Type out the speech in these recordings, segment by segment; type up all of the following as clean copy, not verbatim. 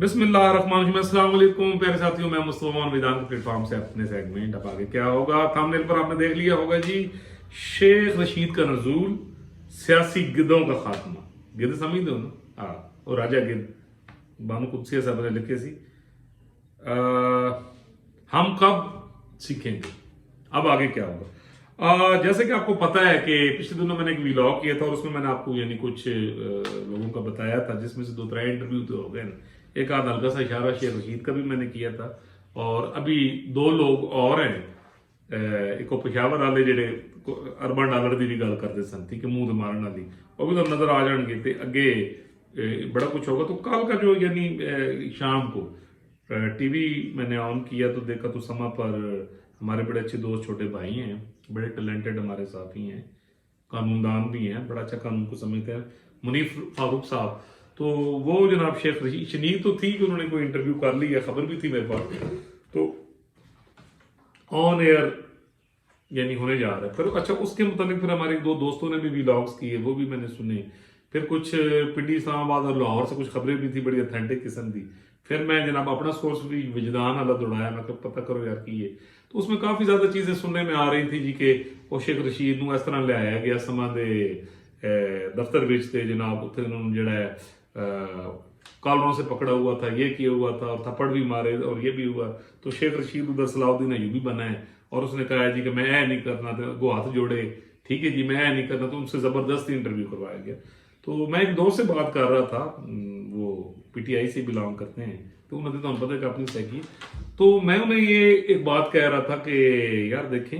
बिस्मिल्लाहिर्रहमानिर्रहीम। अस्सलाम वालेकुम प्यारे साथियों, मैं मुस्तफा मैदान के प्लेटफॉर्म से अपने सेगमेंट। अब आगे क्या होगा, थंबनेल पर आपने देख लिया होगा जी, शेख रशीद का नजूल, सियासी गिद्धों का खात्मा। गिद्ध समझ दो ना, हाँ, और राजा गिद्ध बानो कुदसिया साहब ने लिखे सी हम कब सीखेंगे। अब आगे क्या होगा। जैसे कि आपको पता है कि पिछले दिनों मैंने एक व्लॉग किया था और उसमें मैंने आपको यानी कुछ लोगों का बताया था, जिसमें से 2-3 इंटरव्यू तो हो गए ना। एक आध हल्का सा इशारा शेख रशीद का भी मैंने किया था, और अभी 2 लोग और हैं। एक पेशावर वाले जेडे अरबन डॉलर की भी गल करते सन, ठीक है, मुंह से मारन वाली, वो भी तो नजर आ जाएंगे। तो अगे बड़ा कुछ होगा। तो कल का जो यानी शाम को टीवी मैंने ऑन किया तो देखा तो समा पर हमारे बड़े अच्छे दोस्त छोटे भाई हैं, बड़े टैलेंटेड हमारे साथी हैं, कानूनदान भी हैं, बड़ा अच्छा कानून को समझते हैं, मुनीफ फारूक साहब। तो वो जनाब शेख रशीद, शनीक तो थी कि उन्होंने कोई इंटरव्यू कर लिया, खबर भी थी मेरे पास, तो ऑन एयर यानी होने जा रहा है। फिर अच्छा, उसके मुताबिक फिर हमारे 2 दोस्तों ने भी व्लॉग्स किए, वो भी मैंने सुने। फिर कुछ पिंडी इस्लामाबाद और लाहौर से कुछ खबरें भी थी, बड़ी ऑथेंटिक किस्म की। फिर मैं जनाब अपना सोर्स भी विजदान वाला दौड़ाया, मैं कहा पता करो यार की है। तो उसमें काफ़ी ज़्यादा चीज़ें सुनने में आ रही थी जी कि वो शेख रशीद ਨੂੰ इस तरह लियाया गया समा ਦੇ दफ्तर ਵਿੱਚ ਤੇ जनाब ਉੱਥੇ ਉਹਨਾਂ ਨੂੰ ਜਿਹੜਾ है कॉलरों से पकड़ा हुआ था, ये किया हुआ था, और थप्पड़ भी मारे और ये भी हुआ। तो शेख रशीद उधर सलाउद्दीन अयूबी बना है और उसने कहा है जी कि मैं ऐ नहीं करना, तो गो हाथ जोड़े, ठीक है जी मैं ऐ नहीं करना, तो उनसे ज़बरदस्ती इंटरव्यू करवाया गया। तो मैं एक दोस्त से बात कर रहा था, वो पीटीआई से बिलोंग करते हैं, तो उन्होंने तो पता है कि अपनी सही की। तो मैं उन्हें ये एक बात कह रहा था कि यार देखें,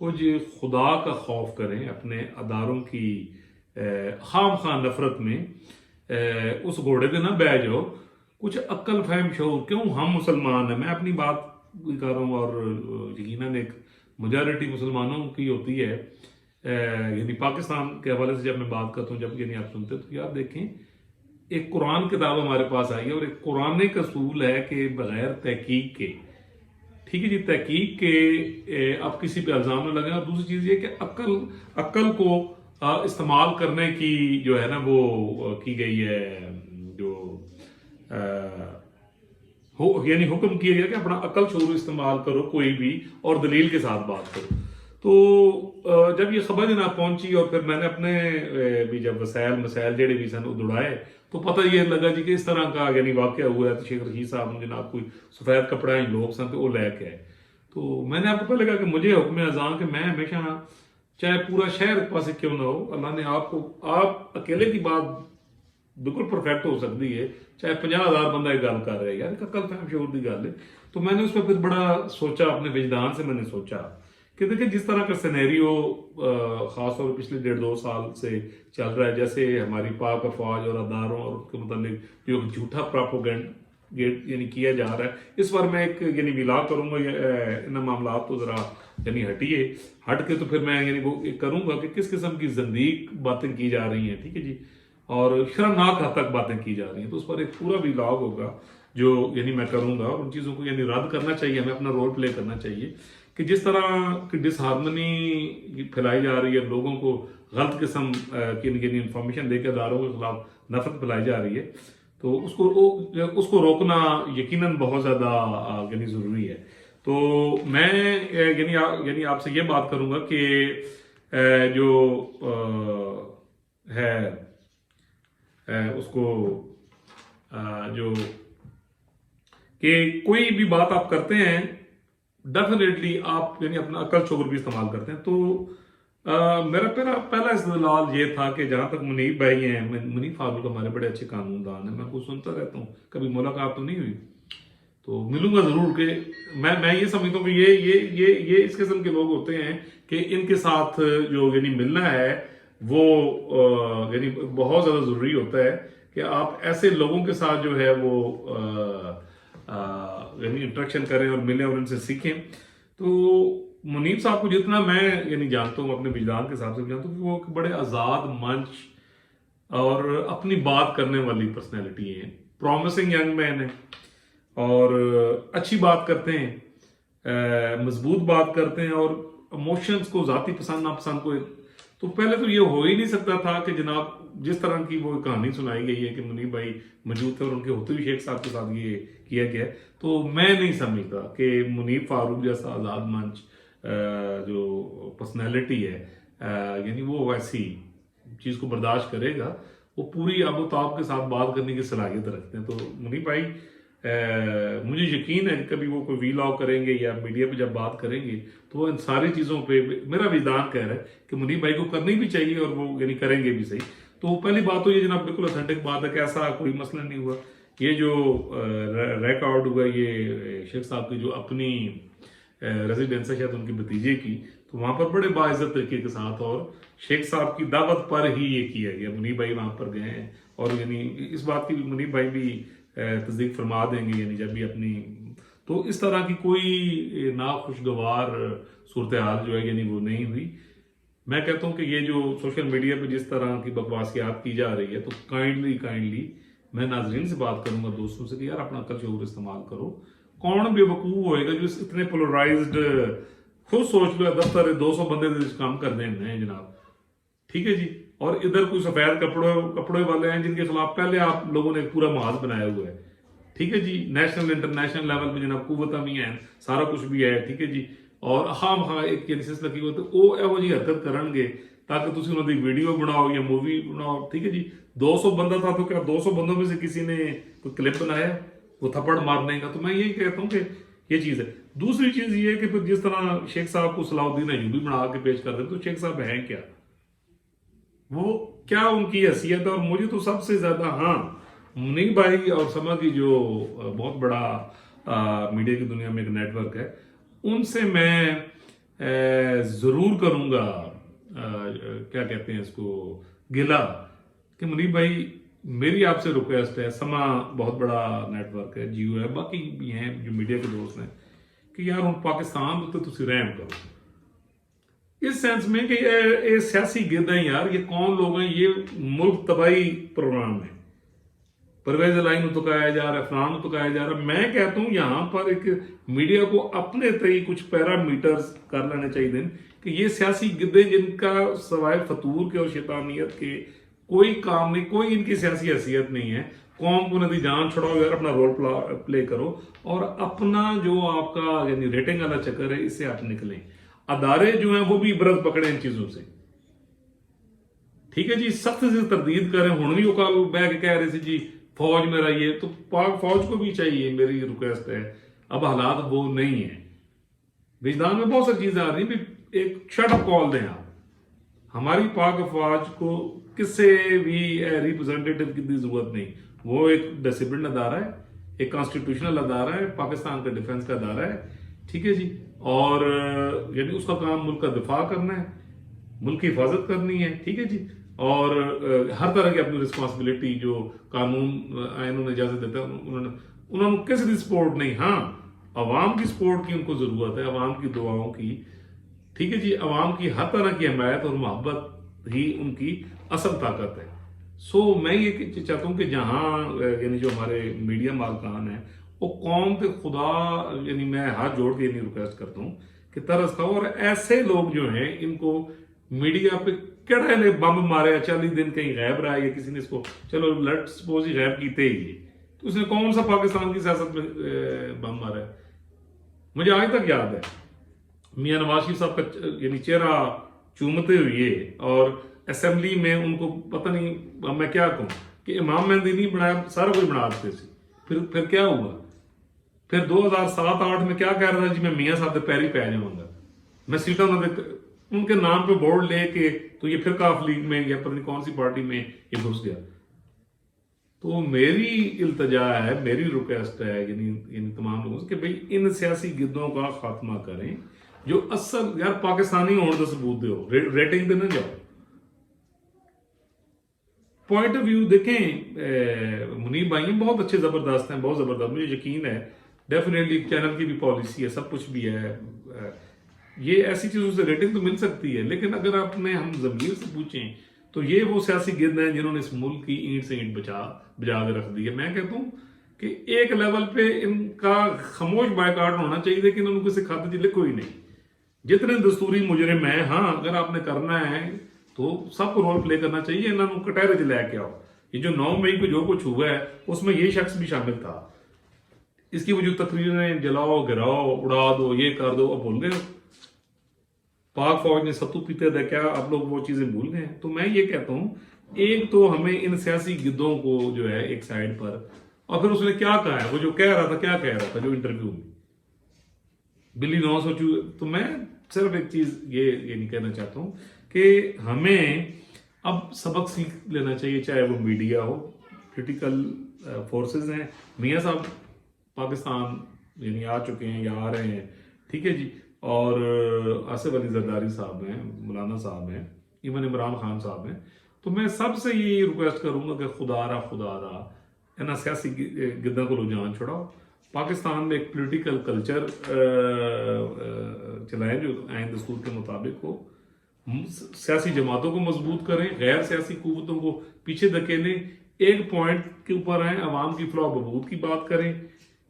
कुछ खुदा का खौफ करें, अपने अदारों की खाम खां नफरत में उस घोड़े पे ना बह जाओ, कुछ अक्ल फहम शऊर, क्यों हम मुसलमान हैं, मैं अपनी बात कर रहा हूँ, और यकीनन एक मेजॉरिटी मुसलमानों की होती है। यानी पाकिस्तान के हवाले से जब मैं बात करता हूँ, जब यानी आप सुनते हो, तो यार देखें, एक कुरान किताब हमारे पास आई है और एक कुरान का असूल है कि बगैर तहकीक के, ठीक है जी, तहकीक के आप किसी पे इल्ज़ाम न लगाएं। और दूसरी चीज़ ये कि अक्ल को इस्तेमाल करने की जो है ना वो की गई है, जो यानी हुक्म किया गया कि अपना अकल शऊर इस्तेमाल करो कोई भी, और दलील के साथ बात करो। तो जब ये खबर जनाब पहुंची और फिर मैंने अपने भी जब मसाइल जेड़े भी सन उड़ाए, तो पता ये लगा जी कि इस तरह का यानी वाकया हुआ है। तो शेख रशीद साहब जनाब कोई सफ़ेद कपड़ा ही लोग सन तो वो लैके आए। तो मैंने आपको पहले कहा कि मुझे हुक्म अज़ां कि मैं हमेशा, चाहे पूरा शहर पास क्यों ना हो, अल्लाह ने आपको, आप अकेले की बात बिल्कुल परफेक्ट हो सकती है, चाहे 50,000 बंदा एक गल कर रहा है, यार अकल फहम शऊर की गल है। तो मैंने उस पर फिर बड़ा सोचा, अपने विजदान से मैंने सोचा कि देखिए जिस तरह का सिनेरियो खासतौर पर पिछले 1.5-2 साल से चल रहा है, जैसे हमारी पाक अफवाज और अदारों और उसके मुताबिक जो झूठा प्रोपेगेंडा यानी किया जा रहा है, इस बार मैं एक यानी विला करूंगा इन मामला तो ज़रा यानी हट के, तो फिर मैं यानी वो करूंगा कि किस किस्म की ज़ंदीक बातें की जा रही हैं, ठीक है जी, और शर्मनाक हद तक बातें की जा रही हैं। तो उस पर एक पूरा व्लॉग होगा जो यानी मैं करूंगा, और उन चीज़ों को यानी रद्द करना चाहिए, हमें अपना रोल प्ले करना चाहिए कि जिस तरह की डिसहार्मनी फैलाई जा रही है, लोगों को गलत किस्म की यानी इंफॉर्मेशन देकर अदारों के खिलाफ नफरत फैलाई जा रही है, तो उसको रोकना यकीनन बहुत ज़्यादा यानी ज़रूरी है। तो मैं यानी आपसे ये बात करूंगा कि जो है उसको जो कि कोई भी बात आप करते हैं, डेफिनेटली आप यानी अपना अकल शऊर भी इस्तेमाल करते हैं। तो मेरा पहला इस्तेदलाल ये था कि जहाँ तक मुनीब भाई हैं, मुनीब फारूक हमारे बड़े अच्छे कानूनदान हैं, मैं कुछ सुनता रहता हूँ, कभी मुलाकात तो नहीं हुई, तो मिलूंगा जरूर। के मैं ये समझता हूँ कि ये इस किस्म के लोग होते हैं कि इनके साथ जो यानी मिलना है वो यानी बहुत ज़्यादा ज़रूरी होता है कि आप ऐसे लोगों के साथ जो है वो यानी इंटरेक्शन करें और मिलें और उनसे सीखें। तो मुनीब साहब को जितना मैं यानी जानता हूँ, अपने विजदान के हिसाब से भी जानता हूँ कि वो एक बड़े आज़ाद मंच और अपनी बात करने वाली पर्सनैलिटी है, प्रॉमिसिंग यंग मैन है, और अच्छी बात करते हैं, मजबूत बात करते हैं, और इमोशंस को, ज़ाती पसंद नापसंद को तो पहले तो ये हो ही नहीं सकता था कि जनाब जिस तरह की वो कहानी सुनाई गई है कि मुनीब भाई मौजूद थे और उनके होते हुए शेख साहब के साथ ये किया गया है, तो मैं नहीं समझता कि मुनीब फारूक जैसा आज़ाद मंच जो पर्सनैलिटी है यानी वो वैसी चीज़ को बर्दाश्त करेगा। वो पूरी आबोताब के साथ बात करने की सलाहियत रखते हैं। तो मुनीब भाई मुझे यकीन है कि कभी वो कोई वीलॉग करेंगे या मीडिया पे जब बात करेंगे तो वो इन सारी चीज़ों पे मेरा विधान कह रहा है कि मुनीब भाई को करनी भी चाहिए और वो यानी करेंगे भी सही। तो पहली बात तो ये जनाब बिल्कुल ऑथेंटिक बात है कि ऐसा कोई मसला नहीं हुआ। ये जो रिकॉर्ड हुआ ये शेख साहब की जो अपनी रेजिडेंस है शायद उनकी भतीजे की, तो वहां पर बड़े बाइज्जत तरीके के साथ और शेख साहब की दावत पर ही ये किया गया। मुनीब भाई वहां पर गए हैं और यानी इस बात की मुनीब भाई भी तस्दीक फरमा देंगे यानी जब भी अपनी, तो इस तरह की कोई नाखुशगवार सूरत हाल जो है यानी वो नहीं हुई। मैं कहता हूँ कि ये जो सोशल मीडिया पे जिस तरह की बकवासियात की जा रही है तो काइंडली मैं नाजरीन से बात करूंगा, दोस्तों से कि यार अपना अक्ल शऊर इस्तेमाल करो। कौन बेवकूफ होएगा जो इतने पोलराइज्ड, खुद सोच लो 200 बंदे काम कर दें जनाब, ठीक है जी, और इधर कोई सफेद कपड़े वाले हैं जिनके खिलाफ पहले आप लोगों ने एक पूरा महाज बनाया हुआ है, ठीक है जी, नेशनल इंटरनेशनल लेवल पे जनाब कुव्वत भी है, सारा कुछ भी है, ठीक है जी, और हाँ एक केसेस लगी हो तो वो ਇਹੋ ਜਿਹੀ हरकत करनगे ताकि तुम उन्होंने वीडियो बनाओ या मूवी बनाओ, ठीक है जी। 200 बंदा था तो क्या 200 बंदों में से किसी ने कोई क्लिप बनाया वो थप्पड़ मारने का? तो मैं यही कहता हूँ कि ये चीज़ है। दूसरी चीज़ ये है कि फिर जिस तरह शेख साहब को सलाउद्दीन अय्यूबी बना के पेश कर रहे तो शेख साहब हैं क्या, वो क्या उनकी हैसियत है? और मुझे तो सबसे ज्यादा हाँ मुनीब भाई और समा की जो बहुत बड़ा मीडिया की दुनिया में एक नेटवर्क है उनसे मैं जरूर करूंगा क्या कहते हैं इसको गिला कि मुनीब भाई मेरी आपसे रिक्वेस्ट है, समा बहुत बड़ा नेटवर्क है, जियो है, बाकी भी हैं जो मीडिया के दोस्त हैं, कि यार हम पाकिस्तान उत्ते तुसी रहम करो इस सेंस में कि ये सियासी गिद्ध हैं यार, ये कौन लोग हैं, ये मुल्क तबाही प्रोग्राम है, परवेज लाइन उतकाया जा रहा है, फलान उतकाया जा रहा है। मैं कहता हूं यहां पर एक मीडिया को अपने तय कुछ पैरामीटर्स कर लेने चाहिए कि ये सियासी गिद्धे जिनका सवाए फतूर के और शैतानियत के कोई काम नहीं, कोई इनकी सियासी हैसियत नहीं है, कौम को नदी जान छुड़ाओ यार, अपना रोल प्ले करो और अपना जो आपका यानी रेटिंग वाला चक्कर है इससे आप निकलें। अदारे जो हैं वो भी इबरत पकड़े इन चीजों से, ठीक है जी, सख्त से तरदीद करें। हुण भी कल बह के कह रहे थे जी फौज मेरा ये, तो पाक फौज को भी चाहिए, मेरी रिक्वेस्ट है। अब हालात वो नहीं है, विजदान में बहुत सारी चीजें आ रही हैं, एक शट अप कॉल दें आप। हमारी पाक फौज को किसी भी रिप्रेजेंटेटिव की जरूरत नहीं, वो एक डिसिप्लिन अदारा है, एक कॉन्स्टिट्यूशनल अदारा है, पाकिस्तान का डिफेंस का अदारा है, ठीक है जी, और यानी उसका काम मुल्क का दिफा करना है, मुल्क की हिफाजत करनी है, ठीक है जी, और हर तरह की अपनी रिस्पॉन्सिबिलिटी जो कानून आइनों ने इजाजत देता है उन्होंने किसी की सपोर्ट नहीं, हाँ अवाम की सपोर्ट की उनको जरूरत है, अवाम की दुआओं की, ठीक है जी, अवाम की हर तरह की हमायत और मोहब्बत ही उनकी असल ताकत है। सो मैं ये चाहता हूँ कि जहाँ यानी जो हमारे मीडिया मालकान है वो कौम पे खुदा यानी मैं हाथ जोड़ के नहीं रिक्वेस्ट करता हूँ कि तरस खाओ, और ऐसे लोग जो हैं इनको मीडिया पे केड़ा ने बम मारे 40 दिन कहीं गायब रहा है, या किसी ने इसको चलो लेट सपोज ही गायब कीते ही, तो उसने कौन सा पाकिस्तान की सियासत में बम मारा है? मुझे आज तक याद है मियां नवाज शरीफ साहब का यानी चेहरा चूमते हुए और असेंबली में उनको पता नहीं मैं क्या कहूँ कि इमाम मेहंदी नहीं बनाया, सारा कुछ बना देते थे। फिर क्या हुआ? फिर 2007-8 में क्या कह रहा था जी मैं मियां साहब के पैरी पै जाऊंगा, मैं सीटा उनके नाम पे बोर्ड लेके, तो ये फिर काफ लीग में या पता नहीं कौन सी पार्टी में ये घुस गया। तो मेरी इल्तजा है, मेरी रिक्वेस्ट है यानी तमाम लोगों से कि भाई इन सियासी गिद्धों का खात्मा करें, जो असल यार पाकिस्तानी होने का सबूत दो, रेटिंग देने जाओ, पॉइंट ऑफ व्यू देखें। मुनीब भाई बहुत अच्छे जबरदस्त हैं, बहुत जबरदस्त, मुझे यकीन है डेफिनेटली चैनल की भी पॉलिसी है, सब कुछ भी है, ये ऐसी चीजों से रेटिंग तो मिल सकती है, लेकिन अगर आपने हम जमीर से पूछें तो ये वो सियासी गिद्ध हैं जिन्होंने इस मुल्क की ईंट से ईंट बजा के रख दी है। मैं कहता हूँ कि एक लेवल पे इनका खामोश बायकाट होना चाहिए, लेकिन उनको किसी खाते जी लिखो ही नहीं, जितने दस्तूरी मुजरिम हैं, हाँ अगर आपने करना है तो सबको रोल प्ले करना चाहिए, इन्होंने कटहरे च लैके आओ। ये जो 9 मई को जो कुछ हुआ है उसमें ये शख्स भी शामिल था। इसकी वो जो तकरीरें जलाओ गिराओ उड़ा दो ये कर दो, अब भूल गए पाक फौज ने सत्तू पीते थे क्या आप लोग वो चीजें भूल गए? तो मैं ये कहता हूं एक तो हमें इन सियासी गिद्धों को जो है एक साइड पर, और फिर उसने क्या कहा है, वो जो कह रहा था क्या कह रहा था जो इंटरव्यू में बिल्ली 900 चूहे, तो मैं सिर्फ एक चीज ये नहीं कहना चाहता हूं कि हमें अब सबक सीख लेना चाहिए, चाहे वो मीडिया हो, पॉलिटिकल फोर्सेस हैं। मियाँ साहब पाकिस्तान यानी आ चुके हैं या आ रहे हैं, ठीक है जी, और आसिफ अली जरदारी साहब हैं, मौलाना साहब हैं, इवन इमरान खान साहब हैं। तो मैं सबसे ये रिक्वेस्ट करूंगा कि खुदा रहा इन्हें सियासी गिद्दा को रुझान छुड़ाओ, पाकिस्तान में एक पॉलिटिकल कल्चर चलाएं जो आइन दस्तूर के मुताबिक हो, सियासी जमातों को मजबूत करें, गैर सियासी कुव्वतों को पीछे धकेलें, एक पॉइंट के ऊपर आए, अवाम की फलाह बहबूद की बात करें,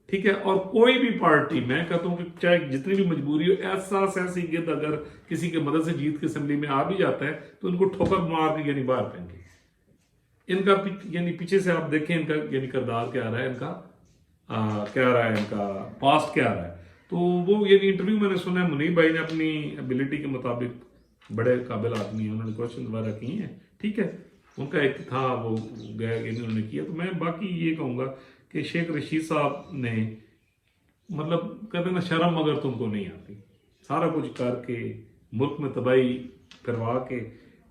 ठीक है। और कोई भी पार्टी, मैं कहता हूं कि चाहे जितनी भी मजबूरी हो, ऐसा सियासी गिद्द अगर किसी की मदद से जीत के असेंबली में आ भी जाता है तो उनको ठोकर मार के यानी बाहर फेंके। इनका यानी पीछे से आप देखें इनका यानी किरदार क्या रहा है, इनका क्या रहा है, इनका पास्ट क्या रहा है। तो वो यानी इंटरव्यू मैंने सुना है, मुनीब भाई ने अपनी एबिलिटी के मुताबिक, बड़े काबिल आदमी है, उन्होंने क्वेश्चन वगैरह किए हैं, ठीक है, उनका एक था वो गया इन्होंने किया। तो मैं बाकी ये कहूँगा कि शेख रशीद साहब ने मतलब कहते ना शर्म अगर तुमको नहीं आती, सारा कुछ करके मुल्क में तबाही करवा के,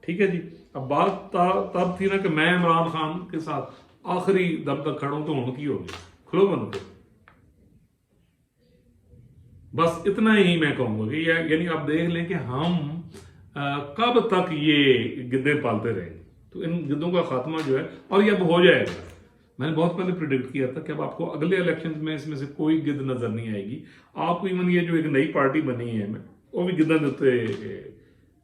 ठीक है जी। अब बात तब थी ना कि मैं इमरान खान के साथ आखिरी दम तक खड़ा हूं, तो उनकी हो गई खुलो बन के। बस इतना ही मैं कहूंगा कि यानी आप देख लें कि हम कब तक ये गिद्धे पालते रहेंगे। तो इन गिद्धों का खात्मा जो है, और ये अब हो जाएगा। मैंने बहुत पहले प्रिडिक्ट किया था कि अब आपको अगले इलेक्शन में इसमें से कोई गिद्ध नजर नहीं आएगी आपको। इवन ये जो एक नई पार्टी बनी है वो भी गिद्धा देते,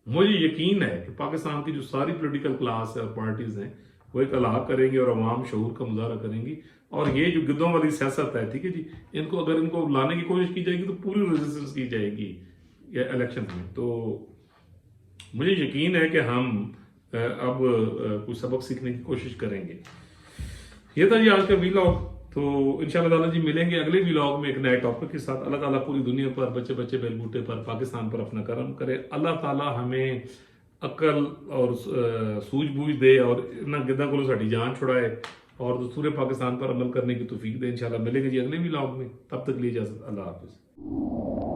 मुझे यकीन है कि पाकिस्तान की जो सारी पॉलिटिकल क्लास है और पार्टीज हैं वो एक अलाह करेंगे और अवाम शऊर का मुजाहरा करेंगी। और ये जो गिद्धों वाली सियासत है, ठीक है जी, अगर इनको लाने की कोशिश की जाएगी तो पूरी रेजिस्टेंस की जाएगी इलेक्शन में। तो मुझे यकीन है कि हम अब कुछ सबक सीखने की कोशिश करेंगे। ये था जी आज का व्लॉग। तो इंशाअल्लाह ताला जी मिलेंगे अगले व्लॉग में एक नए टॉपिक के साथ। अल्लाह ताला पूरी दुनिया पर, बच्चे बच्चे बेलबूटे पर, पाकिस्तान पर अपना करम करे। अल्लाह ताला हमें अकल और सूझबूझ दे और इन गिद्दा को साड़ी जान छुड़ाए और दस्तूर पाकिस्तान पर अमल करने की तौफीक दे। इंशाअल्लाह मिलेंगे जी अगले व्लॉग में, तब तक लिए इजाजत, अल्लाह हाफिज।